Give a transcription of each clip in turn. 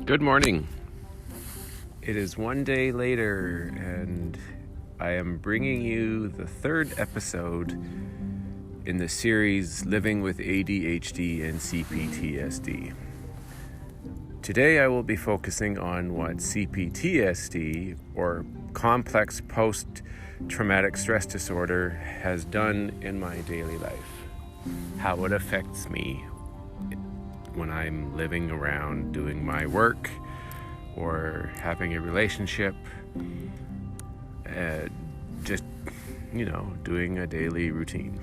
Good morning. It is one day later, and I am bringing you the third episode in the series Living with ADHD and CPTSD. Today I will be focusing on what CPTSD, or complex post-traumatic stress disorder, has done in my daily life, how it affects me when I'm living around doing my work or having a relationship, just, doing a daily routine.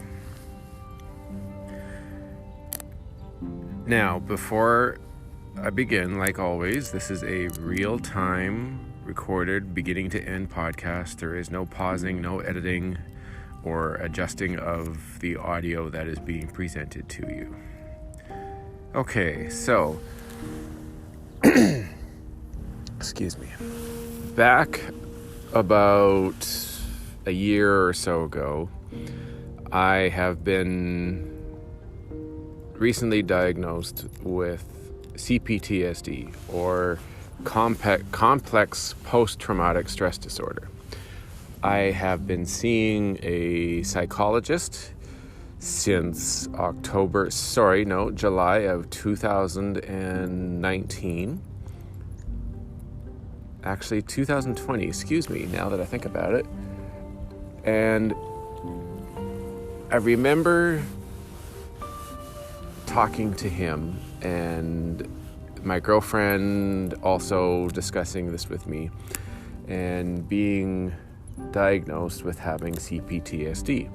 Now, before I begin, like always, this is a real-time recorded beginning to end podcast. There is no pausing, no editing, or adjusting of the audio that is being presented to you. Okay, so, excuse me. Back about a year or so ago, I have been recently diagnosed with CPTSD, or complex post-traumatic stress disorder. I have been seeing a psychologist since July of 2019. Actually, 2020, excuse me, now that I think about it. And I remember talking to him and my girlfriend also discussing this with me and being diagnosed with having CPTSD.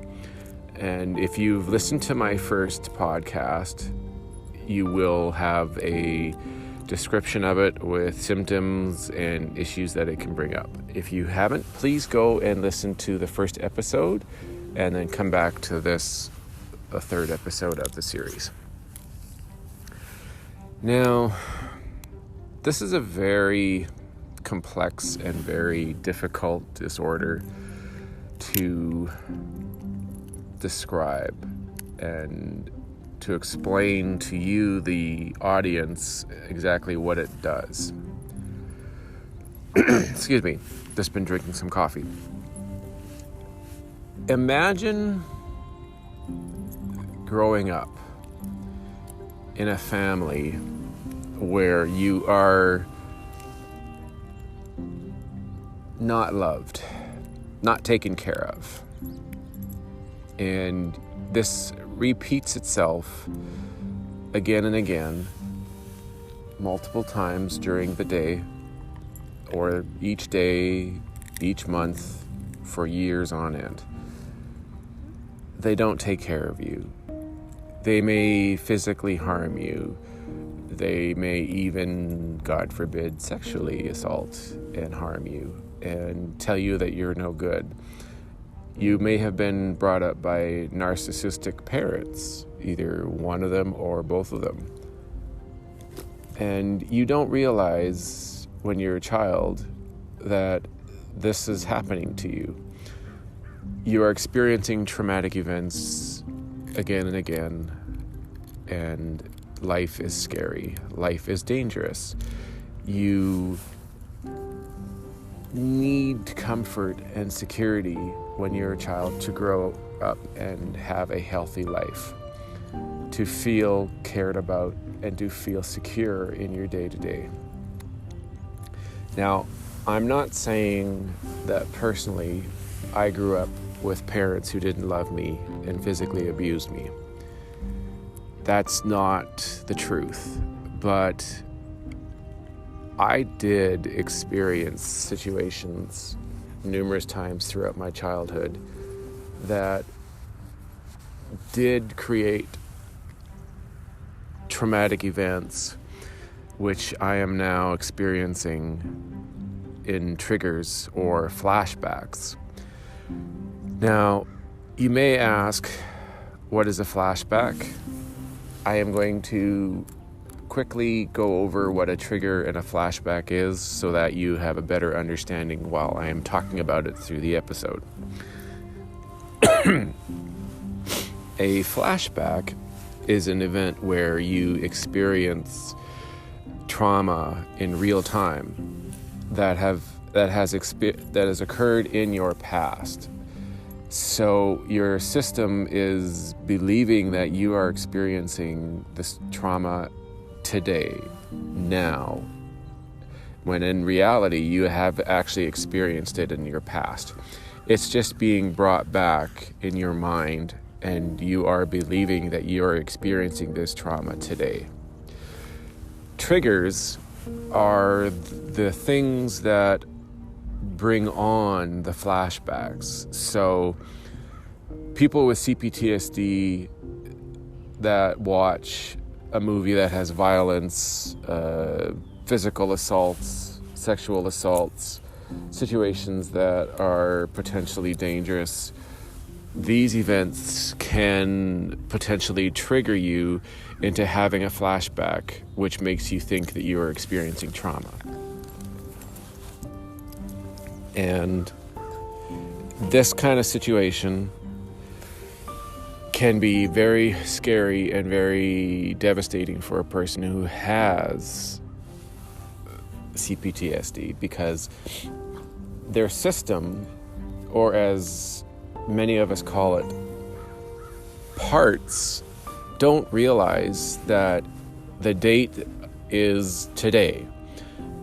And if you've listened to my first podcast, you will have a description of it with symptoms and issues that it can bring up. If you haven't, please go and listen to the first episode and then come back to this, the third episode of the series. Now, this is a very complex and very difficult disorder to describe and to explain to you, the audience, exactly what it does. Excuse me, just been drinking some coffee. Imagine growing up in a family where you are not loved, not taken care of. And this repeats itself again and again, multiple times during the day, or each day, each month, for years on end. They don't take care of you. They may physically harm you. They may even, God forbid, sexually assault and harm you and tell you that you're no good. You may have been brought up by narcissistic parents, either one of them or both of them. And you don't realize when you're a child that this is happening to you. You are experiencing traumatic events again and again, and life is scary. Life is dangerous. You need comfort and security when you're a child to grow up and have a healthy life, to feel cared about and to feel secure in your day-to-day. Now, I'm not saying that personally I grew up with parents who didn't love me and physically abused me. That's not the truth, but I did experience situations numerous times throughout my childhood that did create traumatic events, which I am now experiencing in triggers or flashbacks. Now, you may ask, what is a flashback? I am going to quickly go over what a trigger and a flashback is so that you have a better understanding while I am talking about it through the episode. A flashback is an event where you experience trauma in real time that has occurred in your past. So your system is believing that you are experiencing this trauma today, now, when in reality you have actually experienced it in your past. It's just being brought back in your mind, and you are believing that you are experiencing this trauma today. Triggers are the things that bring on the flashbacks. So people with CPTSD that watch a movie that has violence, physical assaults, sexual assaults, situations that are potentially dangerous, these events can potentially trigger you into having a flashback, which makes you think that you are experiencing trauma. And this kind of situation can be very scary and very devastating for a person who has CPTSD, because their system, or as many of us call it, parts, don't realize that the date is today.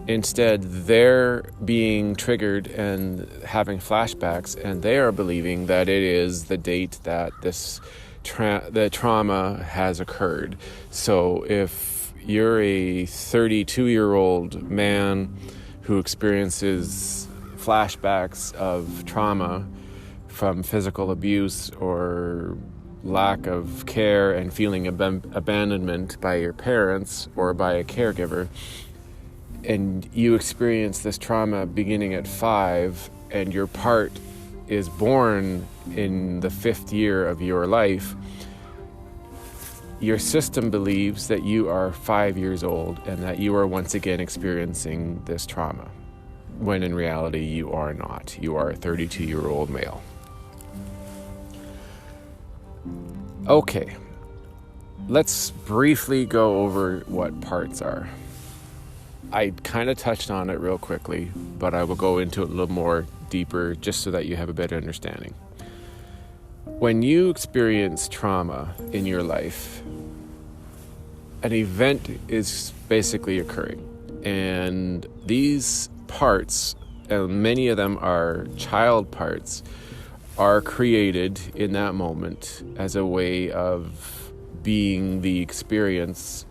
Instead, they're being triggered and having flashbacks, and they are believing that it is the date that the trauma has occurred. So if you're a 32-year-old man who experiences flashbacks of trauma from physical abuse or lack of care and feeling abandonment by your parents or by a caregiver, and you experience this trauma beginning at 5, and your part is born in the 5th year of your life, your system believes that you are 5 years old and that you are once again experiencing this trauma, when in reality you are not. You are a 32-year-old male. Okay, let's briefly go over what parts are. I kind of touched on it real quickly, but I will go into it a little more deeper just so that you have a better understanding. When you experience trauma in your life, an event is basically occurring, and these parts, and many of them are child parts, are created in that moment as a way of being the experience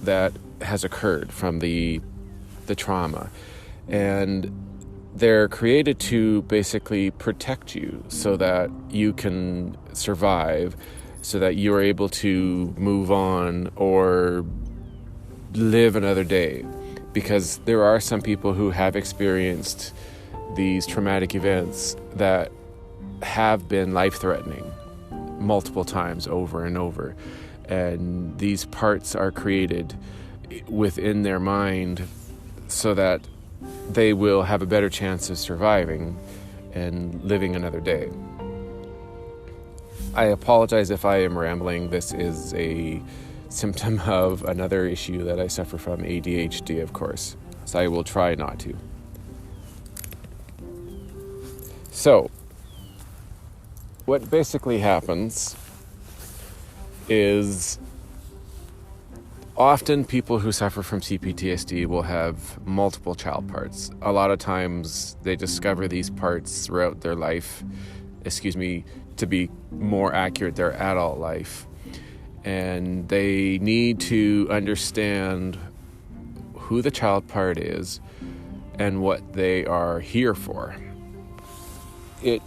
that has occurred from the trauma. And they're created to basically protect you so that you can survive, so that you're able to move on or live another day. Because there are some people who have experienced these traumatic events that have been life-threatening multiple times over and over. And these parts are created within their mind so that they will have a better chance of surviving and living another day. I apologize if I am rambling. This is a symptom of another issue that I suffer from, ADHD, of course. So I will try not to. So, what basically happens is often people who suffer from CPTSD will have multiple child parts. A lot of times they discover these parts throughout their life, to be more accurate, their adult life. And they need to understand who the child part is and what they are here for. It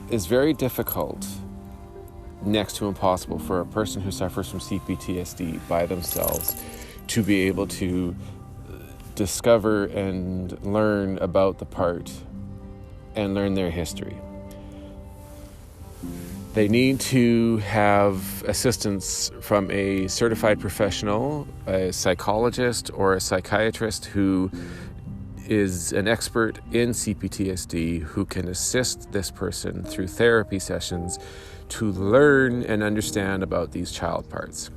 is very difficult, next to impossible, for a person who suffers from CPTSD by themselves to be able to discover and learn about the part and learn their history. They need to have assistance from a certified professional, a psychologist or a psychiatrist who is an expert in CPTSD, who can assist this person through therapy sessions to learn and understand about these child parts.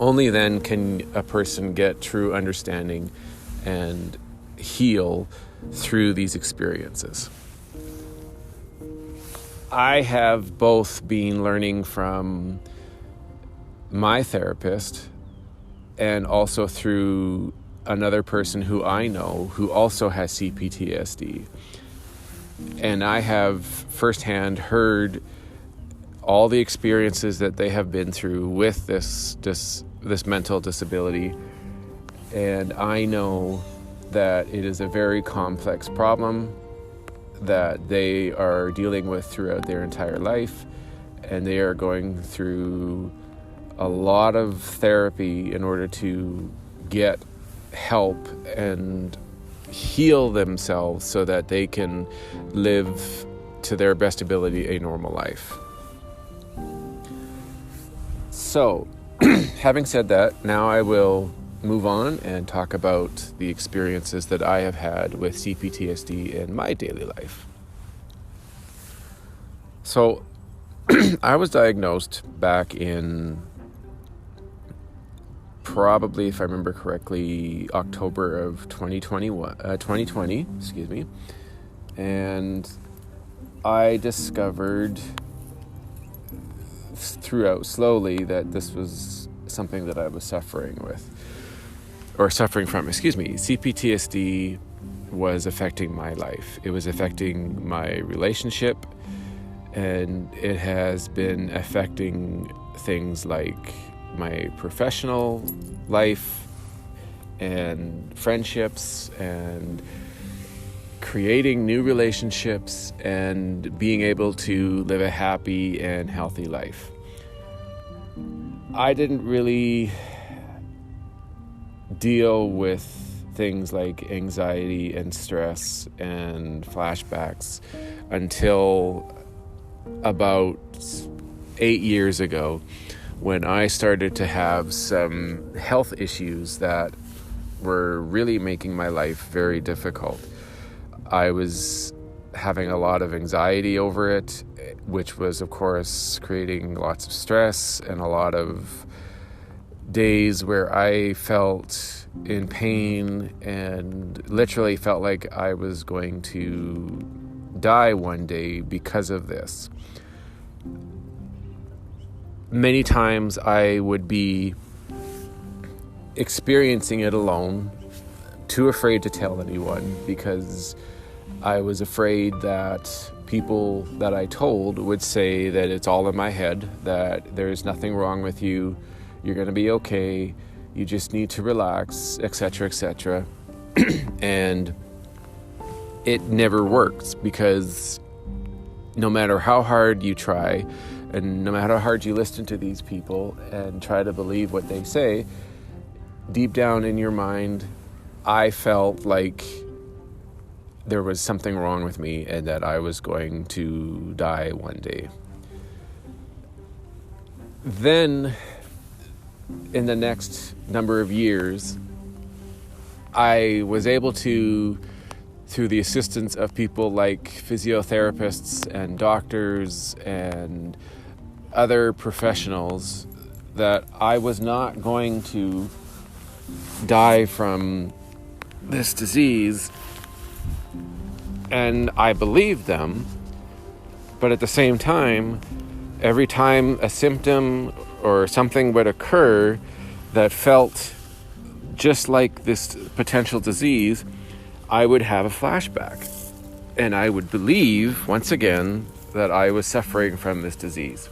Only then can a person get true understanding and heal through these experiences. I have both been learning from my therapist and also through another person who I know who also has CPTSD. And I have firsthand heard all the experiences that they have been through with this mental disability. And I know that it is a very complex problem that they are dealing with throughout their entire life. And they are going through a lot of therapy in order to get help and heal themselves so that they can live to their best ability a normal life. So, having said that, now I will move on and talk about the experiences that I have had with CPTSD in my daily life. So, I was diagnosed back in probably, if I remember correctly, October of 2020, and I discovered throughout slowly that this was something that I was suffering from. CPTSD was affecting my life. It was affecting my relationship, and it has been affecting things like my professional life and friendships and creating new relationships and being able to live a happy and healthy life. I didn't really deal with things like anxiety and stress and flashbacks until about 8 years ago, when I started to have some health issues that were really making my life very difficult. I was having a lot of anxiety over it, which was, of course, creating lots of stress and a lot of days where I felt in pain and literally felt like I was going to die one day because of this. Many times I would be experiencing it alone, too afraid to tell anyone because I was afraid that people that I told would say that it's all in my head, that there's nothing wrong with you, you're going to be okay, you just need to relax, etc., etc. And it never works because no matter how hard you try, and no matter how hard you listen to these people and try to believe what they say, deep down in your mind, I felt like there was something wrong with me and that I was going to die one day. Then, in the next number of years, I was able to, through the assistance of people like physiotherapists and doctors and other professionals, that I was not going to die from this disease. And I believed them, but at the same time, every time a symptom or something would occur that felt just like this potential disease, I would have a flashback. And I would believe, once again, that I was suffering from this disease.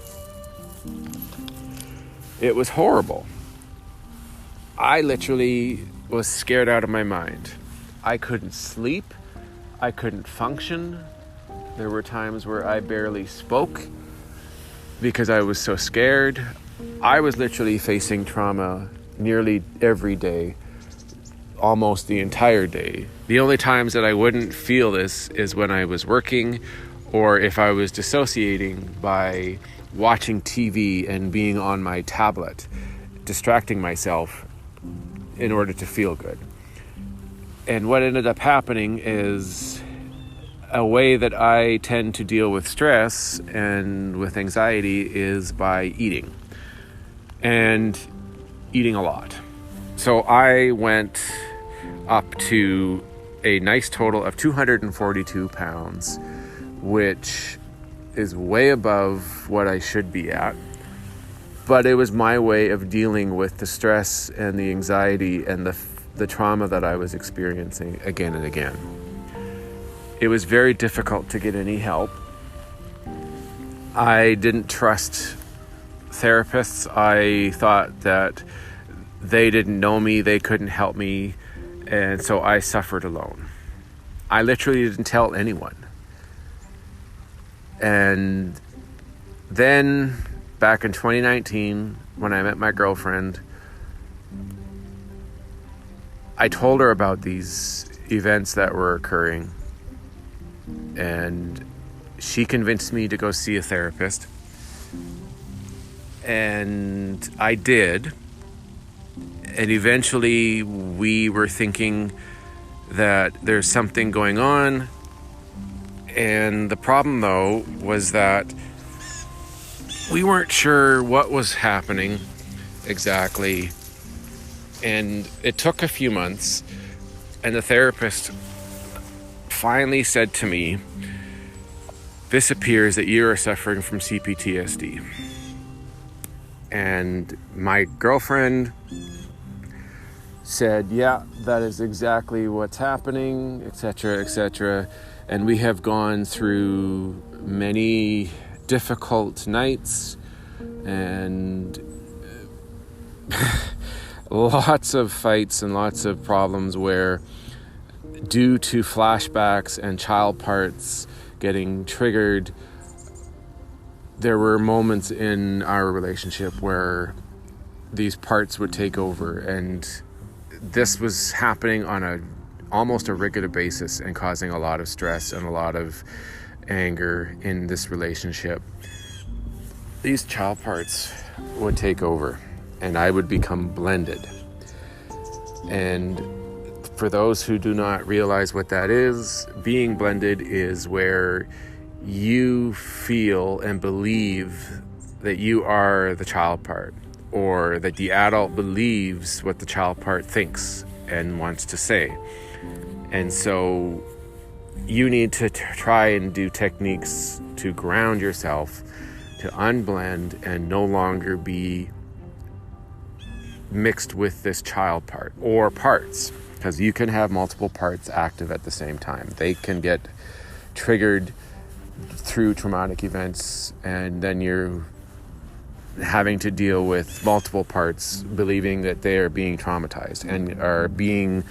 It was horrible. I literally was scared out of my mind. I couldn't sleep. I couldn't function. There were times where I barely spoke because I was so scared. I was literally facing trauma nearly every day, almost the entire day. The only times that I wouldn't feel this is when I was working or if I was dissociating by watching TV and being on my tablet, distracting myself in order to feel good. And what ended up happening is a way that I tend to deal with stress and with anxiety is by eating. And eating a lot. So I went up to a nice total of 242 pounds, which is way above what I should be at. But it was my way of dealing with the stress and the anxiety and the trauma that I was experiencing again and again. It was very difficult to get any help. I didn't trust therapists. I thought that they didn't know me, they couldn't help me, and so I suffered alone. I literally didn't tell anyone. And then back in 2019, when I met my girlfriend, I told her about these events that were occurring, and she convinced me to go see a therapist. And I did. And eventually we were thinking that there's something going on. And the problem, though, was that we weren't sure what was happening exactly. And it took a few months. And the therapist finally said to me, "This appears that you are suffering from CPTSD." And my girlfriend said, "Yeah, that is exactly what's happening, etc., etc." And we have gone through many difficult nights and lots of fights and lots of problems where, due to flashbacks and child parts getting triggered, there were moments in our relationship where these parts would take over, and this was happening on almost a regular basis and causing a lot of stress and a lot of anger in this relationship. These child parts would take over and I would become blended. And for those who do not realize what that is, being blended is where you feel and believe that you are the child part, or that the adult believes what the child part thinks and wants to say. And so you need to try and do techniques to ground yourself, to unblend and no longer be mixed with this child part or parts, because you can have multiple parts active at the same time. They can get triggered through traumatic events, and then you're having to deal with multiple parts believing that they are being traumatized and are being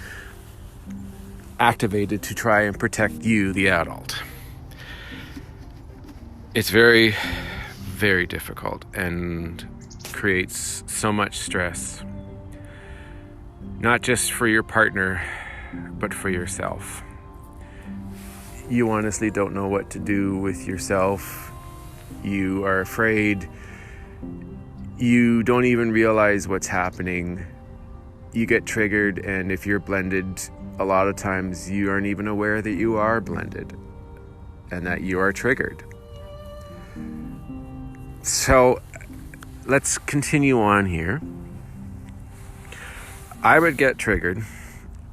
activated to try and protect you, the adult. It's very, very difficult and creates so much stress, not just for your partner, but for yourself. You honestly don't know what to do with yourself. You are afraid. You don't even realize what's happening. You get triggered, and if you're blended, a lot of times you aren't even aware that you are blended and that you are triggered. So let's continue on here. I would get triggered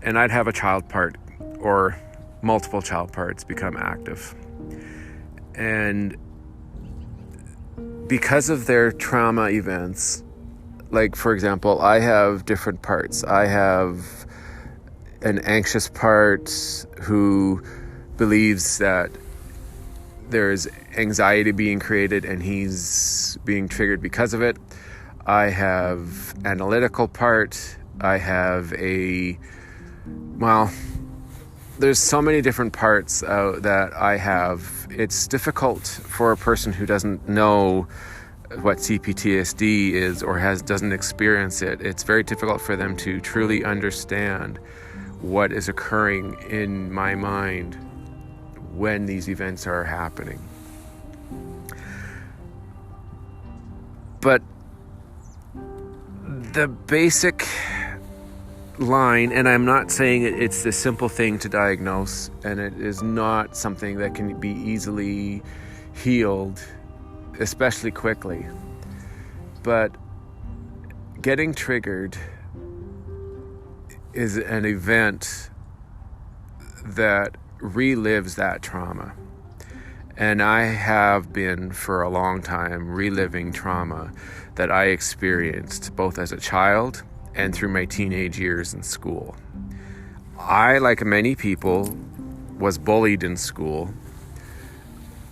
and I'd have a child part or multiple child parts become active. And because of their trauma events, like for example, I have different parts. I have an anxious part who believes that there's anxiety being created and he's being triggered because of it. I have analytical part. I have there's so many different parts that I have. It's difficult for a person who doesn't know what CPTSD is or doesn't experience it. It's very difficult for them to truly understand what is occurring in my mind when these events are happening. But the basic line, and I'm not saying it's the simple thing to diagnose, and it is not something that can be easily healed, especially quickly, but getting triggered is an event that relives that trauma. And I have been for a long time reliving trauma that I experienced both as a child and through my teenage years in school. I, like many people, was bullied in school.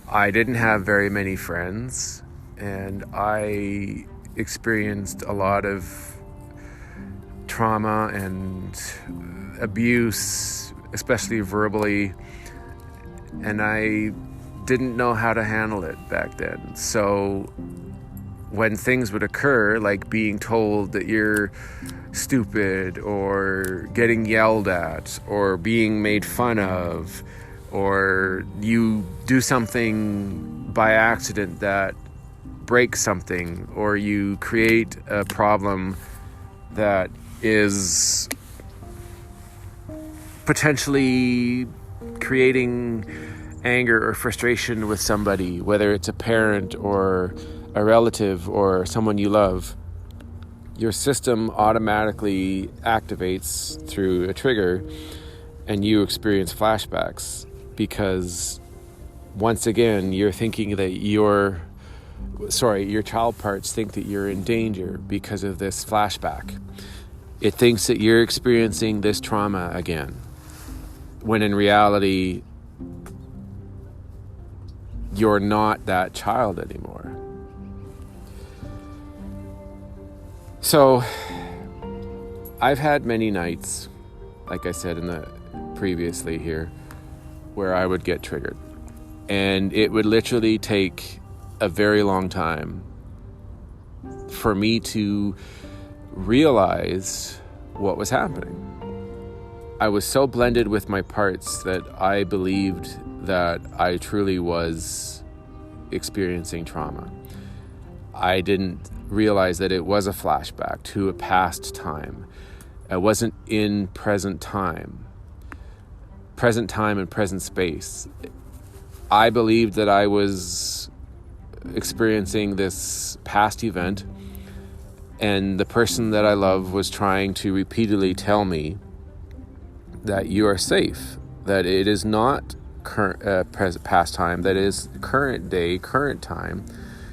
I didn't have very many friends, and I experienced a lot of trauma and abuse, especially verbally, and I didn't know how to handle it back then. So when things would occur, like being told that you're stupid or getting yelled at or being made fun of, or you do something by accident that breaks something, or you create a problem that is potentially creating anger or frustration with somebody, whether it's a parent or a relative or someone you love, your system automatically activates through a trigger and you experience flashbacks, because once again you're thinking that your child parts think that you're in danger because of this flashback. It thinks that you're experiencing this trauma again, when in reality you're not that child anymore. So I've had many nights, like I said previously here, where I would get triggered, and it would literally take a very long time for me to realize what was happening. I was so blended with my parts that I believed that I truly was experiencing trauma. I didn't realize that it was a flashback to a past time. I wasn't in present time and present space. I believed that I was experiencing this past event, and the person that I love was trying to repeatedly tell me that you are safe, that it is not past time, that is current day, current time,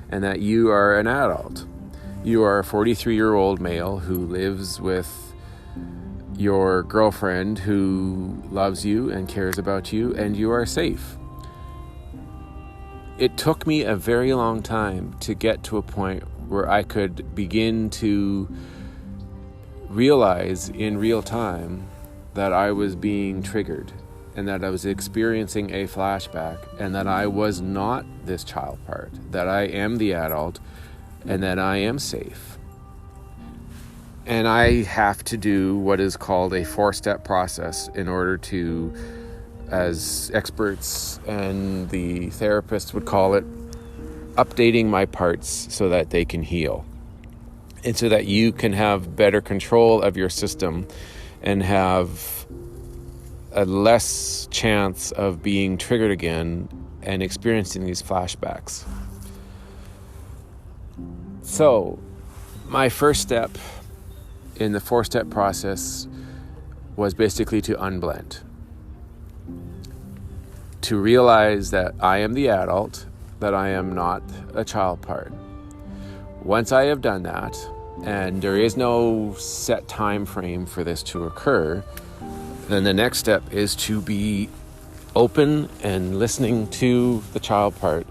and that you are an adult. You are a 43-year-old male who lives with your girlfriend who loves you and cares about you, and you are safe. It took me a very long time to get to a point where I could begin to realize in real time that I was being triggered and that I was experiencing a flashback, and that I was not this child part, that I am the adult and that I am safe. And I have to do what is called a 4-step process in order to, as experts and the therapists would call it, updating my parts so that they can heal, and so that you can have better control of your system and have a less chance of being triggered again and experiencing these flashbacks. So, my first step in the 4-step process was basically to unblend. To realize that I am the adult, that I am not a child part. Once I have done that, and there is no set time frame for this to occur, then the next step is to be open and listening to the child part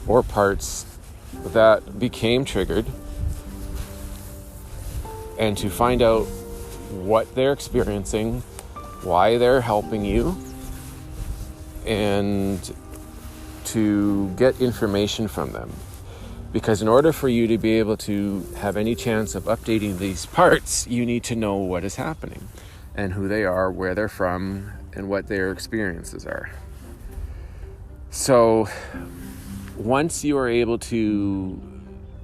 or parts that became triggered, and to find out what they're experiencing, why they're helping you, and to get information from them. Because in order for you to be able to have any chance of updating these parts, you need to know what is happening and who they are, where they're from, and what their experiences are. So once you are able to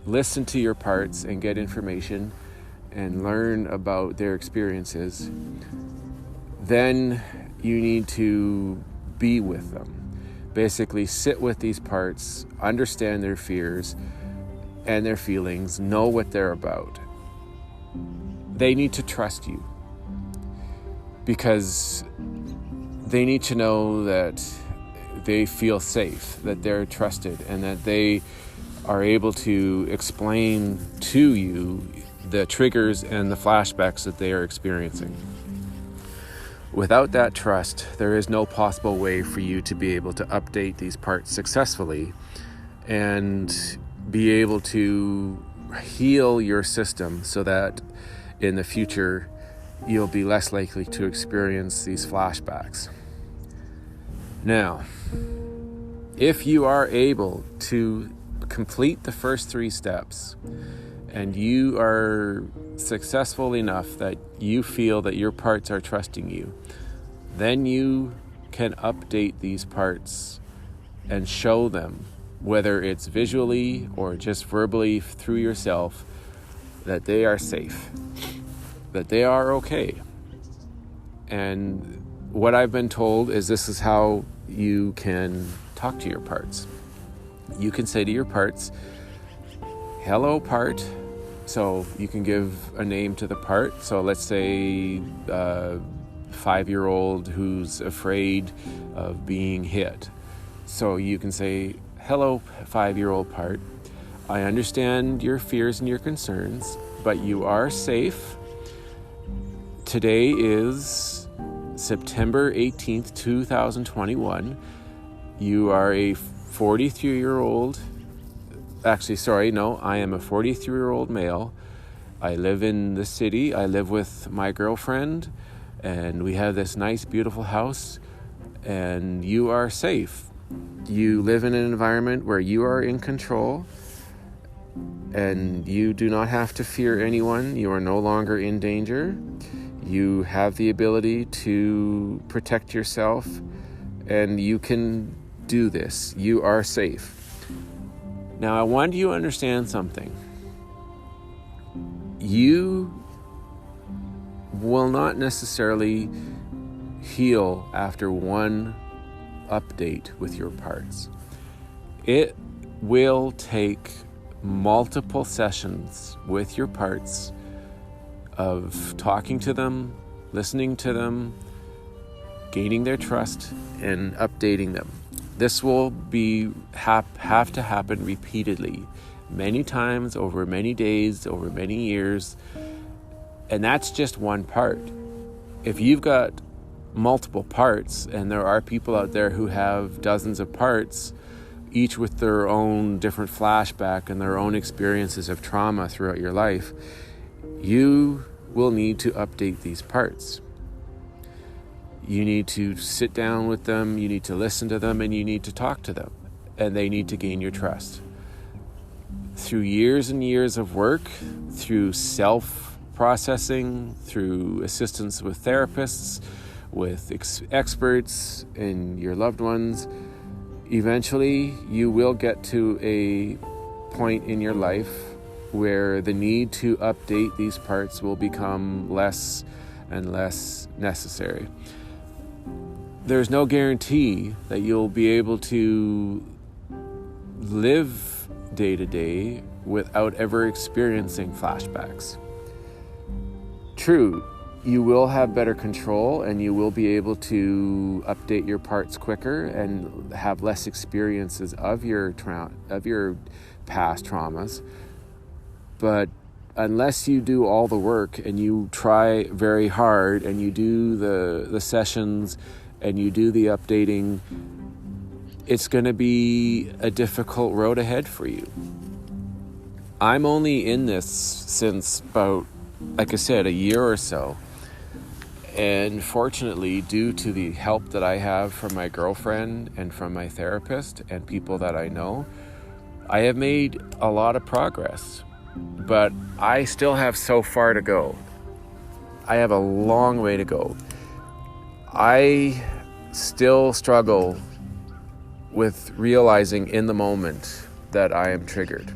listen to your parts and get information and learn about their experiences, then you need to be with them. Basically sit with these parts, understand their fears and their feelings, know what they're about, they need to trust you, because they need to know that they feel safe, that they're trusted, and that they are able to explain to you the triggers and the flashbacks that they are experiencing. Without that trust, there is no possible way for you to be able to update these parts successfully and be able to heal your system so that in the future you'll be less likely to experience these flashbacks. Now, if you are able to complete the first 3 steps and you are successful enough that you feel that your parts are trusting you, then you can update these parts and show them, whether it's visually or just verbally through yourself, that they are safe, that they are okay. And what I've been told is this is how you can talk to your parts. You can say to your parts, hello part. So you can give a name to the part. So let's say 5-year-old who's afraid of being hit. So you can say, hello 5-year-old part. I understand your fears and your concerns, but you are safe. Today is September 18th, 2021. You are a 43-year-old. I am a 43-year-old male. I live in the city. I live with my girlfriend, and we have this nice, beautiful house, and you are safe. You live in an environment where you are in control, and you do not have to fear anyone. You are no longer in danger. You have the ability to protect yourself, and you can do this. You are safe. Now, I want you to understand something. You will not necessarily heal after one update with your parts. It will take multiple sessions with your parts of talking to them, listening to them, gaining their trust, and updating them. This will have to happen repeatedly, many times, over many days, over many years, and that's just one part. If you've got multiple parts, and there are people out there who have dozens of parts, each with their own different flashback and their own experiences of trauma throughout your life, you will need to update these parts. You need to sit down with them, you need to listen to them, and you need to talk to them. And they need to gain your trust. Through years and years of work, through self-processing, through assistance with therapists, with experts and your loved ones, eventually you will get to a point in your life where the need to update these parts will become less and less necessary. There's no guarantee that you'll be able to live day to day without ever experiencing flashbacks. True, you will have better control and you will be able to update your parts quicker and have less experiences of your past traumas. But unless you do all the work and you try very hard and you do the sessions and you do the updating, it's going to be a difficult road ahead for you. I'm only in this since about, like I said, a year or so. And fortunately, due to the help that I have from my girlfriend and from my therapist and people that I know, I have made a lot of progress. But I still have so far to go. I have a long way to go. I still struggle with realizing in the moment that I am triggered,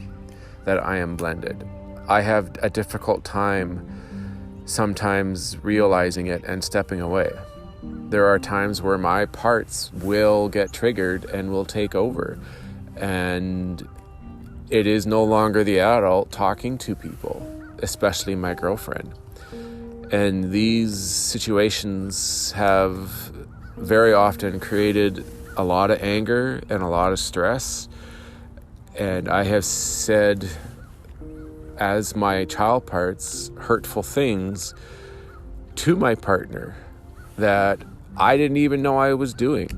that I am blended. I have a difficult time sometimes realizing it and stepping away. There are times where my parts will get triggered and will take over, and it is no longer the adult talking to people. especially my girlfriend. And these situations have very often created a lot of anger and a lot of stress. And I have said, as my child parts, hurtful things to my partner that I didn't even know I was doing.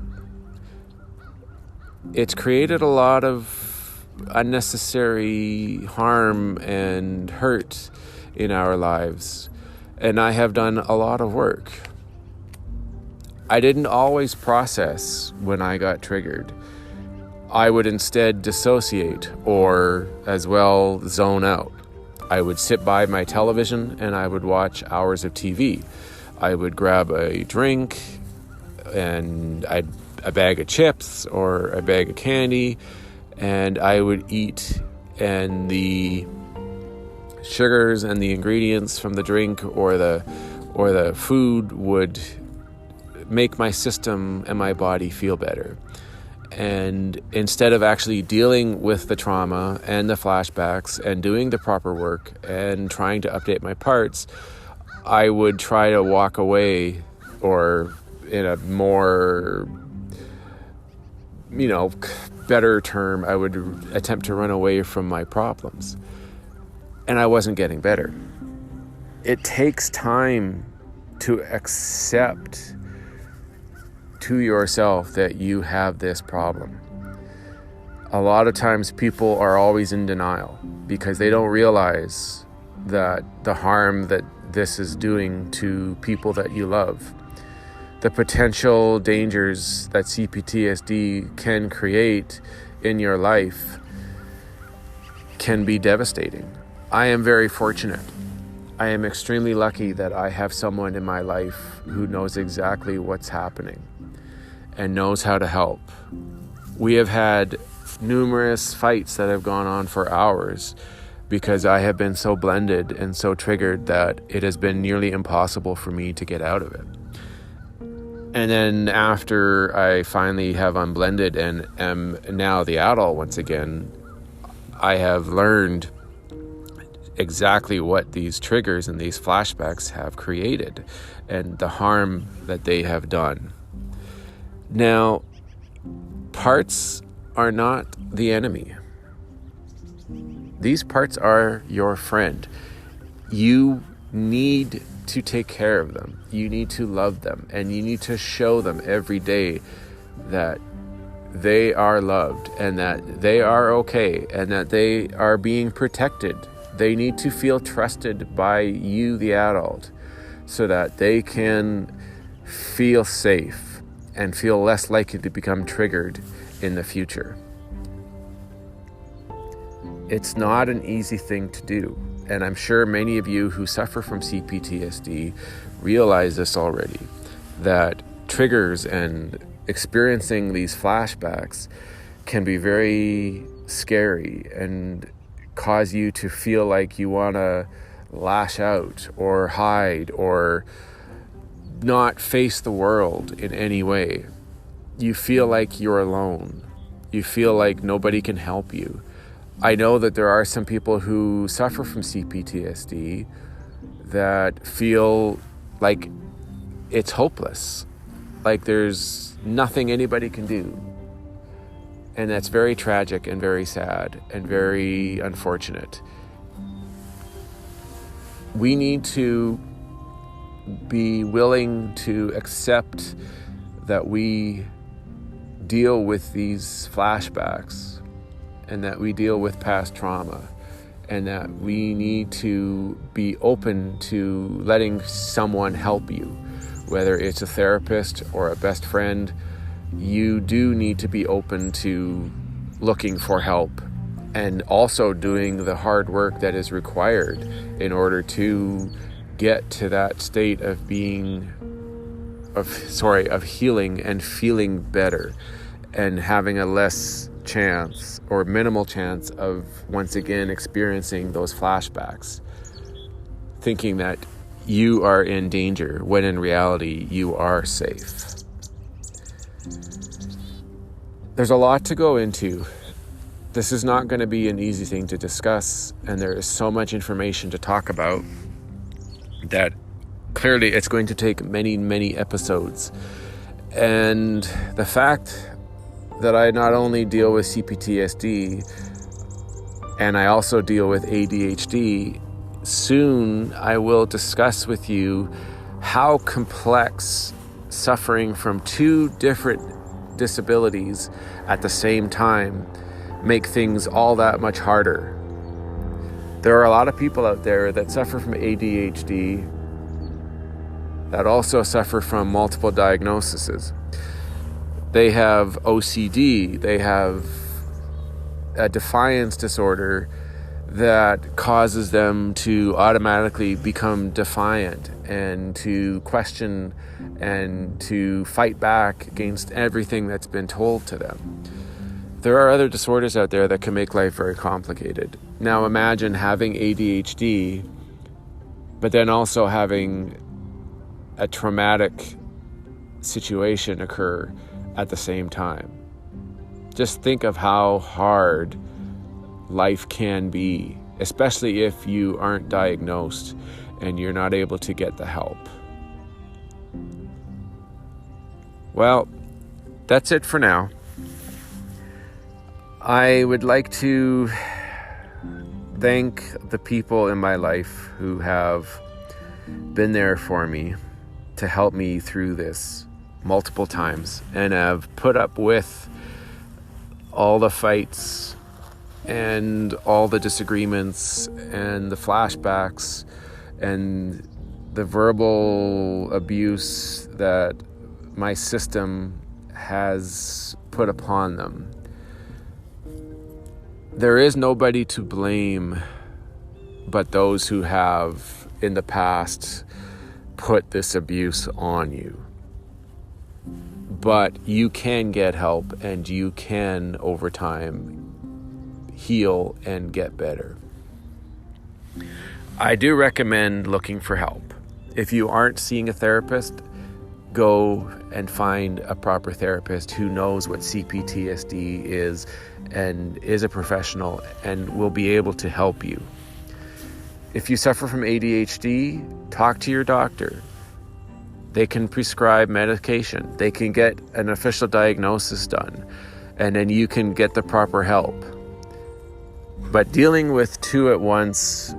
It's created a lot of unnecessary harm and hurt in our lives, and I have done a lot of work. I didn't always process when I got triggered. I would instead dissociate or as well zone out. I would sit by my television and I would watch hours of TV. I would grab a drink and a bag of chips or a bag of candy, and I would eat, and the sugars and the ingredients from the drink or the food would make my system and my body feel better. And instead of actually dealing with the trauma and the flashbacks and doing the proper work and trying to update my parts, I would try to walk away, or in a more, better term, I would attempt to run away from my problems. And I wasn't getting better. It takes time to accept to yourself that you have this problem. A lot of times people are always in denial because they don't realize that the harm that this is doing to people that you love, the potential dangers that CPTSD can create in your life can be devastating. I am very fortunate. I am extremely lucky that I have someone in my life who knows exactly what's happening and knows how to help. We have had numerous fights that have gone on for hours because I have been so blended and so triggered that it has been nearly impossible for me to get out of it. And then after I finally have unblended and am now the adult once again, I have learned exactly what these triggers and these flashbacks have created and the harm that they have done. Now, parts are not the enemy. These parts are your friend. You need to take care of them. You need to love them, and you need to show them every day that they are loved and that they are okay and that they are being protected. They need to feel trusted by you, the adult, so that they can feel safe and feel less likely to become triggered in the future. It's not an easy thing to do, and I'm sure many of you who suffer from CPTSD realize this already, that triggers and experiencing these flashbacks can be very scary and cause you to feel like you want to lash out or hide or not face the world in any way. You feel like you're alone. You feel like nobody can help you. I know that there are some people who suffer from CPTSD that feel like it's hopeless, like there's nothing anybody can do. And that's very tragic and very sad and very unfortunate. We need to be willing to accept that we deal with these flashbacks and that we deal with past trauma, and that we need to be open to letting someone help you, whether it's a therapist or a best friend. You do need to be open to looking for help and also doing the hard work that is required in order to get to that state of of healing and feeling better and having a less chance or minimal chance of once again experiencing those flashbacks, thinking that you are in danger when in reality you are safe. There's a lot to go into This is not going to be an easy thing to discuss, and there is so much information to talk about that clearly it's going to take many, many episodes. And the fact that I not only deal with CPTSD, and I also deal with ADHD, soon I will discuss with you how complex suffering from two different disabilities at the same time make things all that much harder. There are a lot of people out there that suffer from ADHD that also suffer from multiple diagnoses. They have OCD, they have a defiance disorder that causes them to automatically become defiant and to question and to fight back against everything that's been told to them. There are other disorders out there that can make life very complicated. Now imagine having ADHD, but then also having a traumatic situation occur at the same time. Just think of how hard life can be, especially if you aren't diagnosed and you're not able to get the help. Well, that's it for now. I would like to thank the people in my life who have been there for me to help me through this multiple times and have put up with all the fights and all the disagreements and the flashbacks and the verbal abuse that my system has put upon them. There is nobody to blame but those who have in the past put this abuse on you. But you can get help, and you can, over time, heal and get better. I do recommend looking for help. If you aren't seeing a therapist, go and find a proper therapist who knows what CPTSD is and is a professional and will be able to help you. If you suffer from ADHD, talk to your doctor. They can prescribe medication. They can get an official diagnosis done, and then you can get the proper help. But dealing with two at once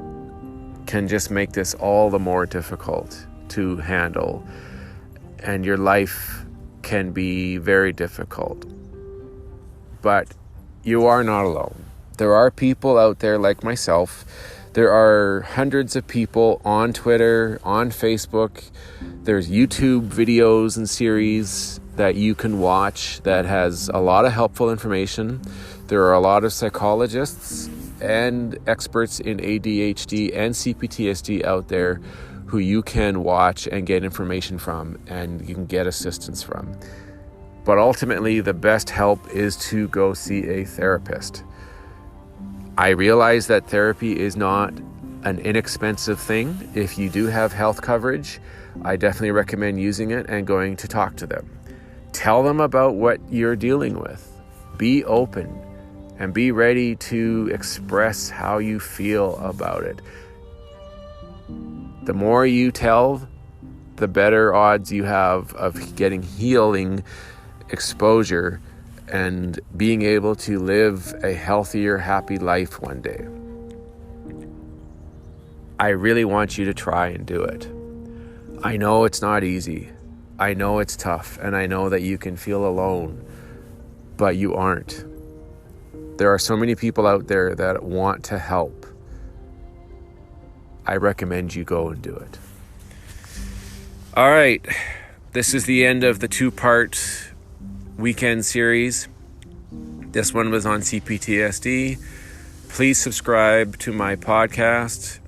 can just make this all the more difficult to handle, and your life can be very difficult. But you are not alone. There are people out there like myself. There are hundreds of people on Twitter, on Facebook. There's YouTube videos and series that you can watch that has a lot of helpful information. There are a lot of psychologists and experts in ADHD and CPTSD out there who you can watch and get information from, and you can get assistance from. But ultimately, the best help is to go see a therapist. I realize that therapy is not an inexpensive thing. If you do have health coverage, I definitely recommend using it and going to talk to them. Tell them about what you're dealing with. Be open and be ready to express how you feel about it. The more you tell, the better odds you have of getting healing exposure and being able to live a healthier, happy life one day. I really want you to try and do it. I know it's not easy. I know it's tough, and I know that you can feel alone, but you aren't. There are so many people out there that want to help. I recommend you go and do it. All right. This is the end of the 2-part weekend series. This one was on CPTSD. Please subscribe to my podcast.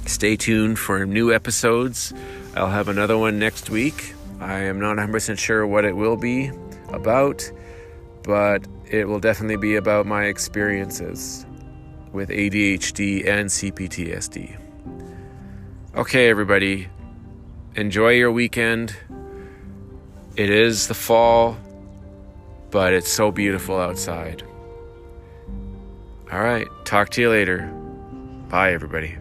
Stay tuned for new episodes. I'll have another one next week. I am not 100% sure what it will be about, but it will definitely be about my experiences with ADHD and CPTSD. Okay, everybody, enjoy your weekend. It is the fall, but it's so beautiful outside. All right. Talk to you later. Bye, everybody.